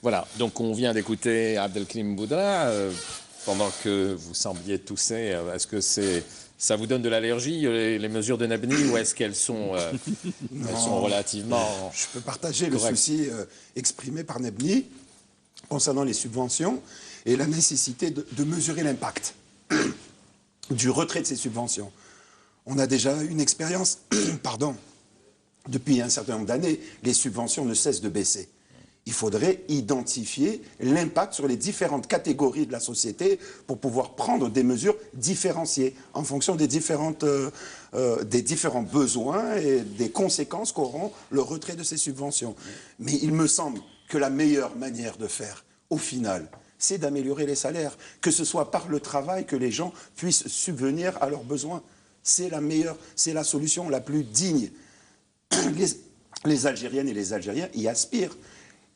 Voilà, donc on vient d'écouter Abdelkrim Boudra. Pendant que vous sembliez tousser, est-ce que ça vous donne de l'allergie, les mesures de Nabni, ou est-ce qu'elles sont, elles sont relativement Je peux partager correctes. le souci exprimé par Nabni concernant les subventions et la nécessité de mesurer l'impact du retrait de ces subventions. On a déjà une expérience, pardon, depuis un certain nombre d'années, les subventions ne cessent de baisser. Il faudrait identifier l'impact sur les différentes catégories de la société pour pouvoir prendre des mesures différenciées en fonction des différents besoins et des conséquences qu'auront le retrait de ces subventions. Mais il me semble que la meilleure manière de faire, au final, c'est d'améliorer les salaires, que ce soit par le travail que les gens puissent subvenir à leurs besoins. C'est la meilleure, c'est la solution la plus digne. Les Algériennes et les Algériens y aspirent.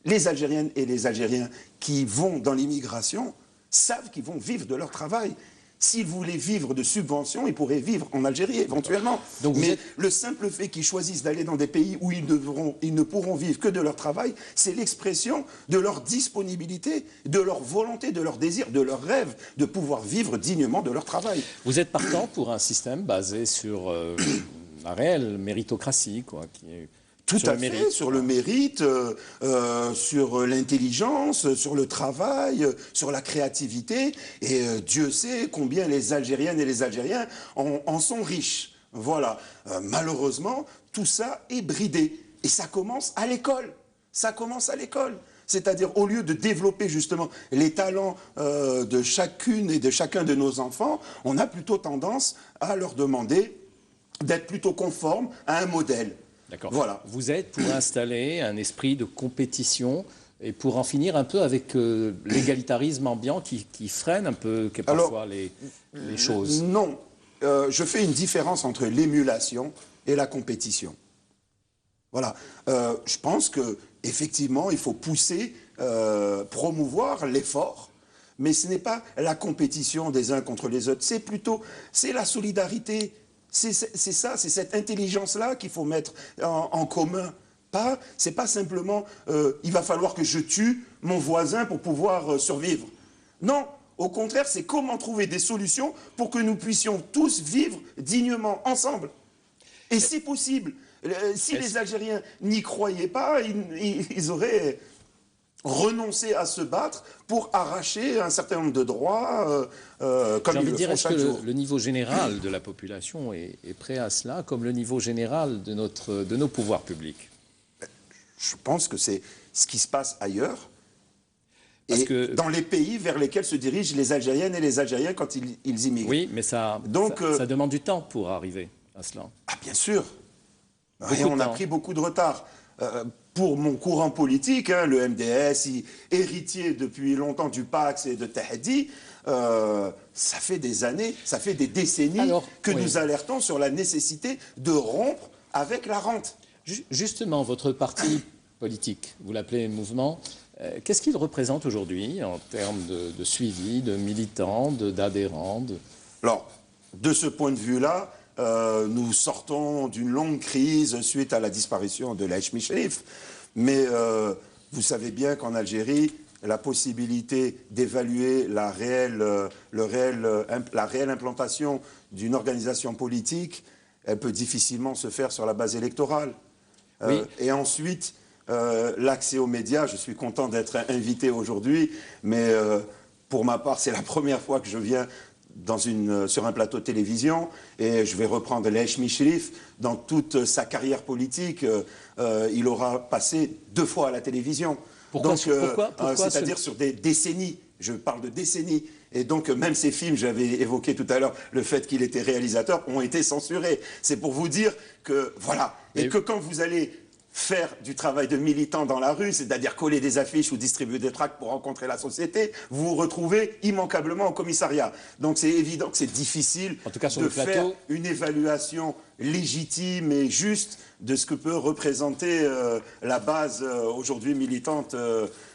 Les Algériennes et les Algériens qui vont dans l'immigration savent qu'ils vont vivre de leur travail. S'ils voulaient vivre de subventions, ils pourraient vivre en Algérie éventuellement. Donc mais le simple fait qu'ils choisissent d'aller dans des pays où ils ne pourront vivre que de leur travail, c'est l'expression de leur disponibilité, de leur volonté, de leur désir, de leur rêve de pouvoir vivre dignement de leur travail. Vous êtes partant pour un système basé sur la réelle méritocratie, quoi, qui est... Tout à fait, sur le mérite, sur l'intelligence, sur le travail, sur la créativité. Et Dieu sait combien les Algériennes et les Algériens en sont riches. Voilà. Malheureusement, tout ça est bridé. Et ça commence à l'école. Ça commence à l'école. C'est-à-dire, au lieu de développer justement les talents de chacune et de chacun de nos enfants, on a plutôt tendance à leur demander d'être plutôt conformes à un modèle. D'accord. Voilà. Vous êtes pour installer un esprit de compétition et pour en finir un peu avec l'égalitarisme ambiant qui freine un peu parfois les choses. Non. Je fais une différence entre l'émulation et la compétition. Voilà. Je pense qu'effectivement, il faut pousser, promouvoir l'effort, mais ce n'est pas la compétition des uns contre les autres. C'est la solidarité. C'est ça, c'est cette intelligence-là qu'il faut mettre en commun. C'est pas simplement il va falloir que je tue mon voisin pour pouvoir survivre. Non, au contraire, c'est comment trouver des solutions pour que nous puissions tous vivre dignement ensemble. Et c'est possible. Si les Algériens n'y croyaient pas, ils auraient renoncer à se battre pour arracher un certain nombre de droits comme ils le font chaque jour. Est-ce que le niveau général de la population est prêt à cela, comme le niveau général de nos pouvoirs publics? Je pense que c'est ce qui se passe ailleurs et dans les pays vers lesquels se dirigent les Algériennes et les Algériens quand ils immigrent. Oui, mais ça demande du temps pour arriver à cela. Ah, bien sûr. Et on a pris beaucoup de retard. pour mon courant politique, hein, le MDS, héritier depuis longtemps du Pax et de Tahdi, ça fait des années, ça fait des décennies que nous alertons sur la nécessité de rompre avec la rente. Justement, votre parti politique, vous l'appelez mouvement, qu'est-ce qu'il représente aujourd'hui en termes de suivi, de militants, d'adhérents Alors, de ce point de vue-là, nous sortons d'une longue crise suite à la disparition de l'Hajj Sharif. Mais vous savez bien qu'en Algérie, la possibilité d'évaluer la réelle implantation d'une organisation politique, elle peut difficilement se faire sur la base électorale. Oui. Et ensuite, l'accès aux médias, je suis content d'être invité aujourd'hui, mais pour ma part, c'est la première fois que je viens sur un plateau de télévision, et je vais reprendre l'Hajj Sharif. Dans toute sa carrière politique, il aura passé 2 fois à la télévision. Pourquoi c'est-à-dire sur des décennies. Je parle de décennies. Et donc, même ces films, j'avais évoqué tout à l'heure le fait qu'il était réalisateur, ont été censurés. C'est pour vous dire que, voilà. Et que quand vous allez faire du travail de militant dans la rue, c'est-à-dire coller des affiches ou distribuer des tracts pour rencontrer la société, vous vous retrouvez immanquablement au commissariat. Donc c'est évident que c'est difficile de faire une évaluation légitime et juste de ce que peut représenter la base aujourd'hui militante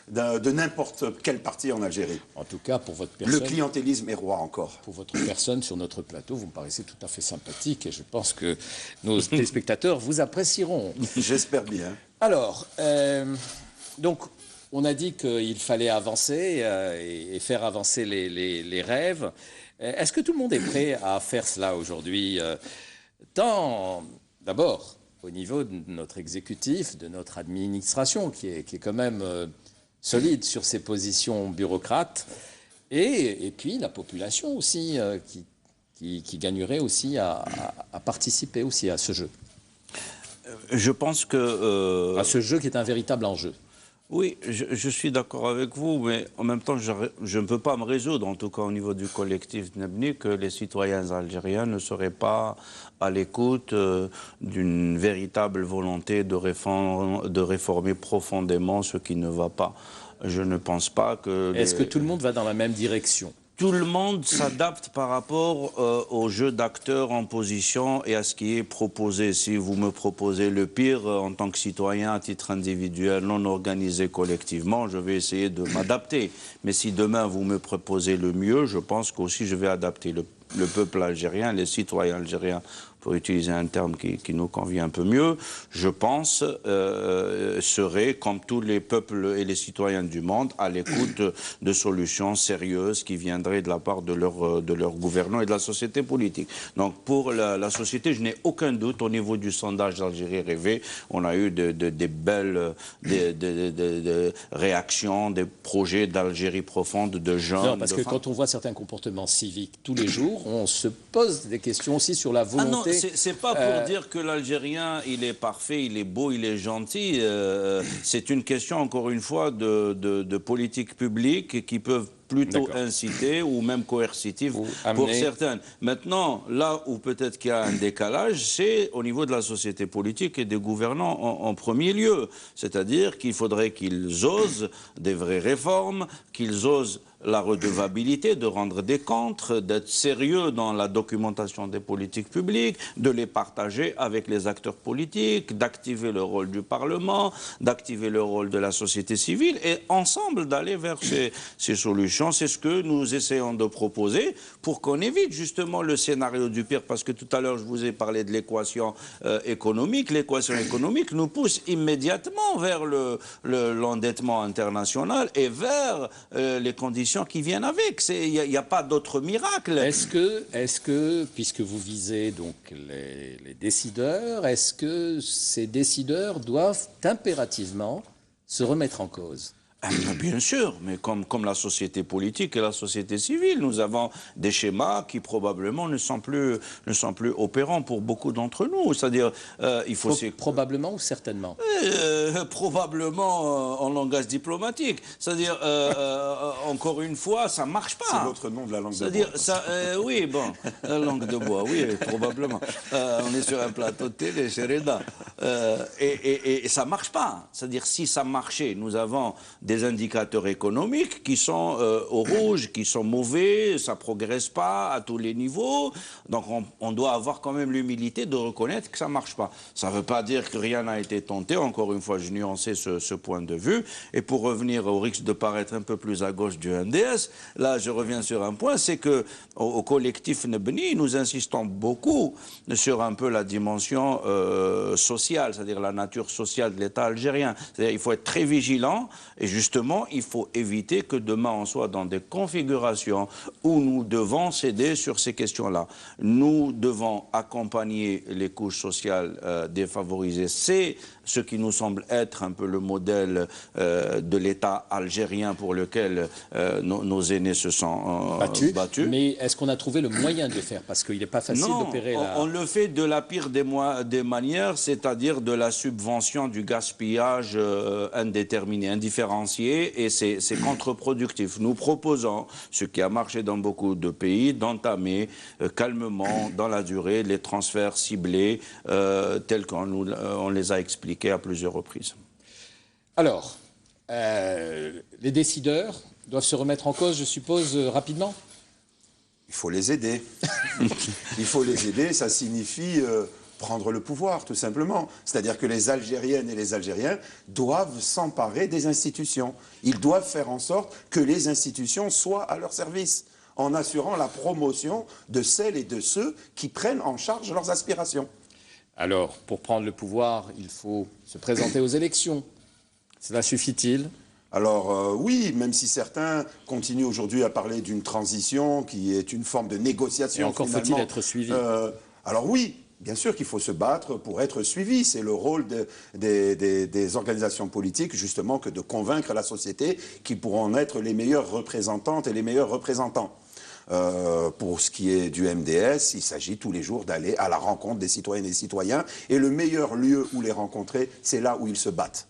de n'importe quel parti en Algérie. En tout cas, pour votre personne... Le clientélisme est roi encore. Pour votre personne sur notre plateau, vous me paraissez tout à fait sympathique et je pense que nos téléspectateurs vous apprécieront. J'espère bien. Alors, donc, on a dit qu'il fallait avancer et faire avancer les rêves. Est-ce que tout le monde est prêt à faire cela aujourd'hui? D'abord, au niveau de notre exécutif, de notre administration, qui est quand même solide sur ses positions bureaucrates, et puis la population aussi, qui gagnerait aussi à participer aussi à ce jeu. Je pense que... à ce jeu qui est un véritable enjeu. Oui, je suis d'accord avec vous, mais en même temps, je ne peux pas me résoudre, en tout cas au niveau du collectif Nebni, que les citoyens algériens ne seraient pas à l'écoute d'une véritable volonté de réformer profondément ce qui ne va pas. Je ne pense pas que... Est-ce que tout le monde va dans la même direction ? Tout le monde s'adapte par rapport au jeu d'acteurs en position et à ce qui est proposé. Si vous me proposez le pire en tant que citoyen, à titre individuel, non organisé collectivement, je vais essayer de m'adapter. Mais si demain vous me proposez le mieux, je pense qu'aussi je vais adapter le peuple algérien, les citoyens algériens, pour utiliser un terme qui nous convient un peu mieux, je pense, seraient, comme tous les peuples et les citoyens du monde, à l'écoute de solutions sérieuses qui viendraient de la part de leurs gouvernants et de la société politique. Donc pour la société, je n'ai aucun doute au niveau du sondage d'Algérie rêvée. On a eu des belles réactions, des projets d'Algérie profonde, de jeunes. Non, parce que quand on voit certains comportements civiques tous les jours, on se pose des questions aussi sur la volonté... C'est pas pour dire que l'Algérien, il est parfait, il est beau, il est gentil. C'est une question, encore une fois, de politique publique qui peuvent plutôt inciter ou même coercitive pour certaines. Maintenant, là où peut-être qu'il y a un décalage, c'est au niveau de la société politique et des gouvernants en premier lieu. C'est-à-dire qu'il faudrait qu'ils osent des vraies réformes, qu'ils osent la redevabilité, de rendre des comptes, d'être sérieux dans la documentation des politiques publiques, de les partager avec les acteurs politiques, d'activer le rôle du Parlement, d'activer le rôle de la société civile et ensemble d'aller vers ces solutions. C'est ce que nous essayons de proposer pour qu'on évite justement le scénario du pire, parce que tout à l'heure je vous ai parlé de l'équation économique. L'équation économique nous pousse immédiatement vers l'endettement international et vers les conditions qui viennent avec. Il n'y a pas d'autre miracle. Est-ce que, puisque vous visez donc les décideurs, est-ce que ces décideurs doivent impérativement se remettre en cause ? Bien sûr, mais comme la société politique et la société civile, nous avons des schémas qui probablement ne sont plus opérants pour beaucoup d'entre nous. C'est-à-dire, il faut... Probablement ou certainement probablement en langage diplomatique. C'est-à-dire, encore une fois, ça ne marche pas. C'est l'autre nom de la langue de bois. Oui, bon, la langue de bois, oui, probablement. On est sur un plateau de télé chez Reda. Et ça ne marche pas. C'est-à-dire, si ça marchait, nous avons des indicateurs économiques qui sont au rouge, qui sont mauvais, ça ne progresse pas à tous les niveaux. Donc on doit avoir quand même l'humilité de reconnaître que ça ne marche pas. Ça ne veut pas dire que rien n'a été tenté. Encore une fois, je nuançais ce point de vue. Et pour revenir au risque de paraître un peu plus à gauche du NDS, là je reviens sur un point, c'est qu'au collectif Nebni, nous insistons beaucoup sur un peu la dimension sociale, c'est-à-dire la nature sociale de l'État algérien. C'est-à-dire il faut être très vigilant et justement, il faut éviter que demain on soit dans des configurations où nous devons céder sur ces questions-là. Nous devons accompagner les couches sociales défavorisées. C'est ce qui nous semble être un peu le modèle de l'État algérien pour lequel nos aînés se sont battus. Mais est-ce qu'on a trouvé le moyen de le faire? Parce qu'il n'est pas facile d'opérer là. On le fait de la pire des manières, c'est-à-dire de la subvention du gaspillage indéterminé, indifférencié, et c'est contre-productif. Nous proposons, ce qui a marché dans beaucoup de pays, d'entamer calmement, dans la durée, les transferts ciblés tels qu'on les a expliqués à plusieurs reprises. Alors, les décideurs doivent se remettre en cause, je suppose, rapidement? Il faut les aider. Il faut les aider, ça signifie prendre le pouvoir, tout simplement. C'est-à-dire que les Algériennes et les Algériens doivent s'emparer des institutions. Ils doivent faire en sorte que les institutions soient à leur service, en assurant la promotion de celles et de ceux qui prennent en charge leurs aspirations. Alors, pour prendre le pouvoir, il faut se présenter aux élections. Cela suffit-il? Alors oui, même si certains continuent aujourd'hui à parler d'une transition qui est une forme de négociation. Et encore faut-il être suivi. Alors oui, bien sûr qu'il faut se battre pour être suivi. C'est le rôle des organisations politiques, justement, que de convaincre la société qui pourront être les meilleures représentantes et les meilleurs représentants. Pour ce qui est du MDS, il s'agit tous les jours d'aller à la rencontre des citoyennes et des citoyens. Et le meilleur lieu où les rencontrer, c'est là où ils se battent.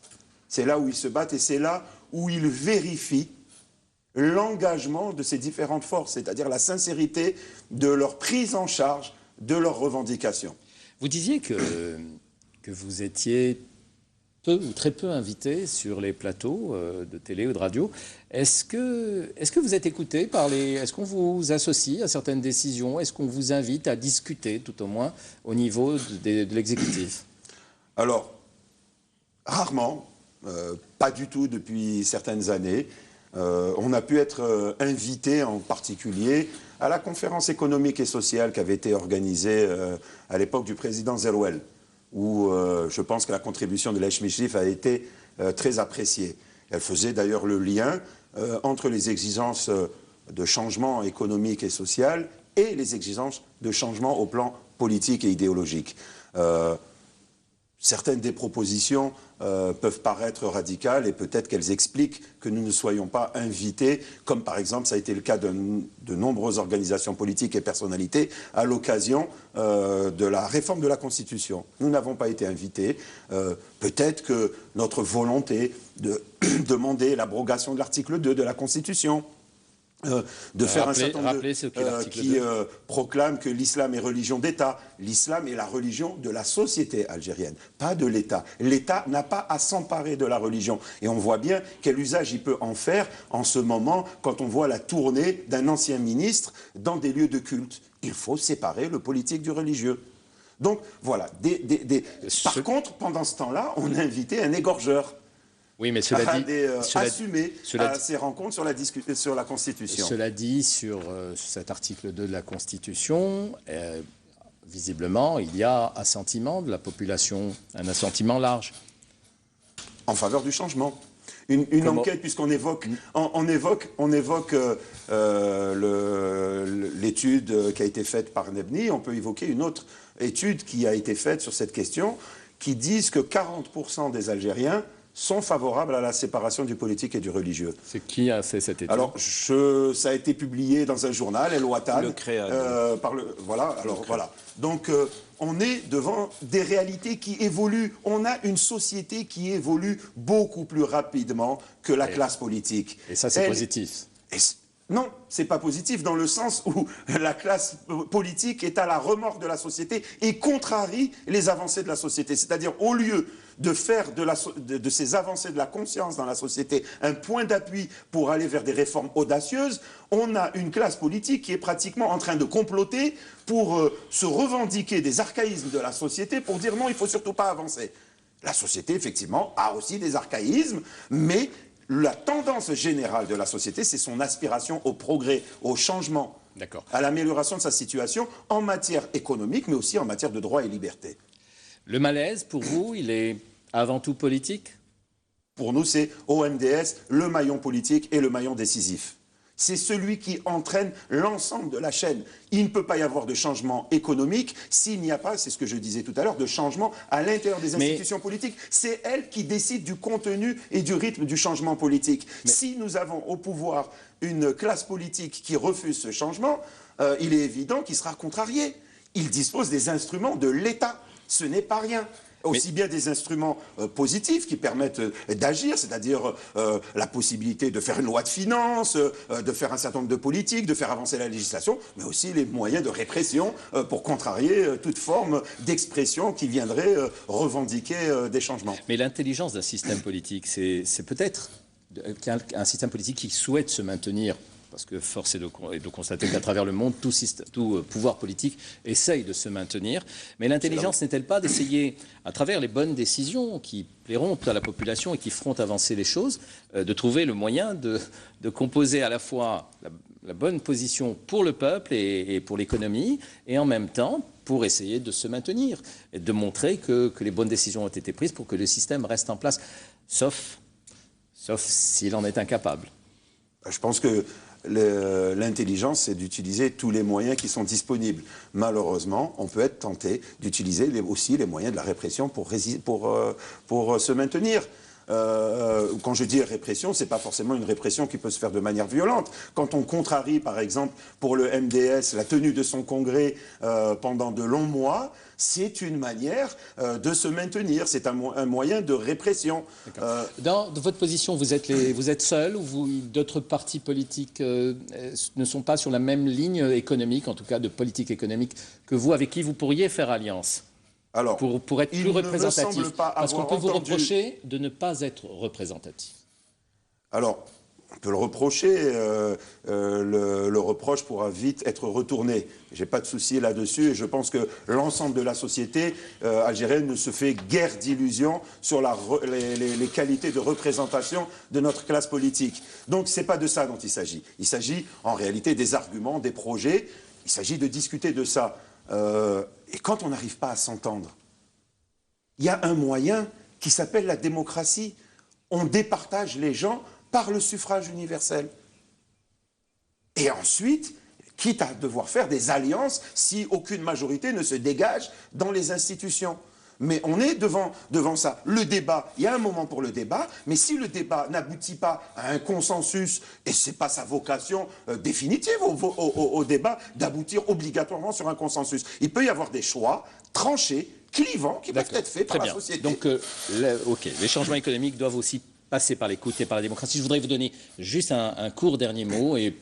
C'est là où ils se battent et c'est là où ils vérifient l'engagement de ces différentes forces, c'est-à-dire la sincérité de leur prise en charge de leurs revendications. Vous disiez que vous étiez peu ou très peu invité sur les plateaux de télé ou de radio. Est-ce que vous êtes écouté par les... Est-ce qu'on vous associe à certaines décisions? Est-ce qu'on vous invite à discuter, tout au moins, au niveau de l'exécutif? Alors, rarement, pas du tout depuis certaines années. On a pu être invité en particulier à la conférence économique et sociale qui avait été organisée à l'époque du président Zerouel, où je pense que la contribution de l'Aïch Michif a été très appréciée. Elle faisait d'ailleurs le lien entre les exigences de changement économique et social et les exigences de changement au plan politique et idéologique. Certaines des propositions peuvent paraître radicales et peut-être qu'elles expliquent que nous ne soyons pas invités, comme par exemple ça a été le cas de nombreuses organisations politiques et personnalités à l'occasion de la réforme de la Constitution. Nous n'avons pas été invités. Peut-être que notre volonté de demander l'abrogation de l'article 2 de la Constitution, de faire un certain nombre qui proclame que l'islam est religion d'État. L'islam est la religion de la société algérienne, pas de l'État. L'État n'a pas à s'emparer de la religion. Et on voit bien quel usage il peut en faire en ce moment quand on voit la tournée d'un ancien ministre dans des lieux de culte. Il faut séparer le politique du religieux. Donc voilà. Par contre, pendant ce temps-là, on a invité un égorgeur. Oui, mais cela dit, assumer ces rencontres sur la Constitution. Cela dit, sur cet article 2 de la Constitution, visiblement, il y a assentiment de la population, un assentiment large. En faveur du changement. Une enquête, puisqu'on évoque, l'étude qui a été faite par Nebni, on peut évoquer une autre étude qui a été faite sur cette question, qui disent que 40% des Algériens sont favorables à la séparation du politique et du religieux. C'est qui a fait cette étude? Alors, ça a été publié dans un journal, El Watan. Le Créa. Voilà, alors voilà. Donc, on est devant des réalités qui évoluent. On a une société qui évolue beaucoup plus rapidement que la classe politique. Et ça, c'est positif. Non, c'est pas positif dans le sens où la classe politique est à la remorque de la société et contrarie les avancées de la société. C'est-à-dire, au lieu de faire de ces avancées de la conscience dans la société un point d'appui pour aller vers des réformes audacieuses, on a une classe politique qui est pratiquement en train de comploter pour se revendiquer des archaïsmes de la société pour dire non, il ne faut surtout pas avancer. La société, effectivement, a aussi des archaïsmes, mais la tendance générale de la société, c'est son aspiration au progrès, au changement, à l'amélioration de sa situation en matière économique, mais aussi en matière de droits et libertés. Le malaise, pour vous, il est avant tout politique? Pour nous, c'est OMDS, le maillon politique et le maillon décisif. C'est celui qui entraîne l'ensemble de la chaîne. Il ne peut pas y avoir de changement économique s'il n'y a pas, c'est ce que je disais tout à l'heure, de changement à l'intérieur des institutions politiques. C'est elle qui décide du contenu et du rythme du changement politique. Si nous avons au pouvoir une classe politique qui refuse ce changement, il est évident qu'il sera contrarié. Il dispose des instruments de l'État. Ce n'est pas rien. Aussi bien des instruments positifs qui permettent d'agir, c'est-à-dire la possibilité de faire une loi de finances, de faire un certain nombre de politiques, de faire avancer la législation, mais aussi les moyens de répression pour contrarier toute forme d'expression qui viendrait revendiquer des changements. Mais l'intelligence d'un système politique, c'est peut-être un système politique qui souhaite se maintenir. Parce que force est de constater qu'à travers le monde, tout pouvoir politique essaye de se maintenir. Mais l'intelligence n'est-elle pas d'essayer, à travers les bonnes décisions qui plairont à la population et qui feront avancer les choses, de trouver le moyen de composer à la fois la bonne position pour le peuple et pour l'économie, et en même temps pour essayer de se maintenir et de montrer que les bonnes décisions ont été prises pour que le système reste en place, sauf s'il en est incapable. Je pense que l'intelligence, c'est d'utiliser tous les moyens qui sont disponibles. Malheureusement, on peut être tenté d'utiliser aussi les moyens de la répression pour se maintenir. Quand je dis répression, ce n'est pas forcément une répression qui peut se faire de manière violente. Quand on contrarie, par exemple, pour le MDS, la tenue de son congrès pendant de longs mois, c'est une manière de se maintenir. C'est un moyen de répression. Dans votre position, vous êtes seul ou d'autres partis politiques ne sont pas sur la même ligne économique, en tout cas de politique économique, que vous, avec qui vous pourriez faire alliance? Alors, pour être plus représentatif, parce qu'on peut vous reprocher de ne pas être représentatif. Alors, on peut le reprocher, le reproche pourra vite être retourné. Je n'ai pas de souci là-dessus et je pense que l'ensemble de la société algérienne ne se fait guère d'illusions sur les qualités de représentation de notre classe politique. Donc, ce n'est pas de ça dont il s'agit. Il s'agit en réalité des arguments, des projets. Il s'agit de discuter de ça. Et quand on n'arrive pas à s'entendre, il y a un moyen qui s'appelle la démocratie. On départage les gens par le suffrage universel. Et ensuite, quitte à devoir faire des alliances si aucune majorité ne se dégage dans les institutions. Mais on est devant ça. Le débat, il y a un moment pour le débat, mais si le débat n'aboutit pas à un consensus, et ce n'est pas sa vocation définitive au débat d'aboutir obligatoirement sur un consensus, il peut y avoir des choix tranchés, clivants, qui peuvent être faits par la société. Donc, les changements économiques doivent aussi passer par l'écoute et par la démocratie. Je voudrais vous donner juste un court dernier mot et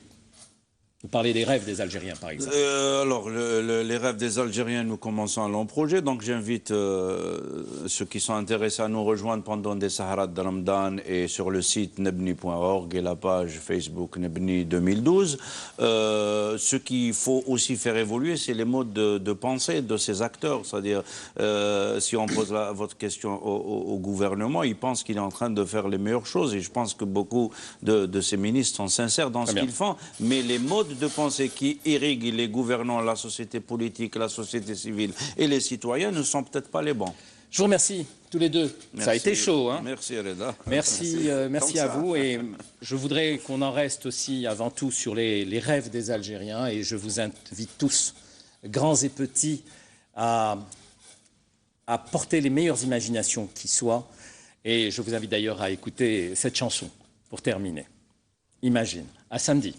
vous parlez des rêves des Algériens, par exemple. Alors, les rêves des Algériens, nous commençons un long projet. Donc, j'invite ceux qui sont intéressés à nous rejoindre pendant des Saharat de Ramadan et sur le site nebni.org et la page Facebook Nebni 2012. Ce qu'il faut aussi faire évoluer, c'est les modes de pensée de ces acteurs. C'est-à-dire, si on pose votre question au gouvernement, il pense qu'il est en train de faire les meilleures choses. Et je pense que beaucoup de ces ministres sont sincères dans ce qu'ils font. Mais les modes de pensée qui irriguent les gouvernants, la société politique, la société civile et les citoyens ne sont peut-être pas les bons. Je vous remercie tous les deux. Merci. Ça a été chaud. Hein. Merci Reda. Merci à vous. Et je voudrais qu'on en reste aussi avant tout sur les rêves des Algériens. Et je vous invite tous, grands et petits, à porter les meilleures imaginations qui soient Et je vous invite d'ailleurs à écouter cette chanson pour terminer. Imagine. À samedi.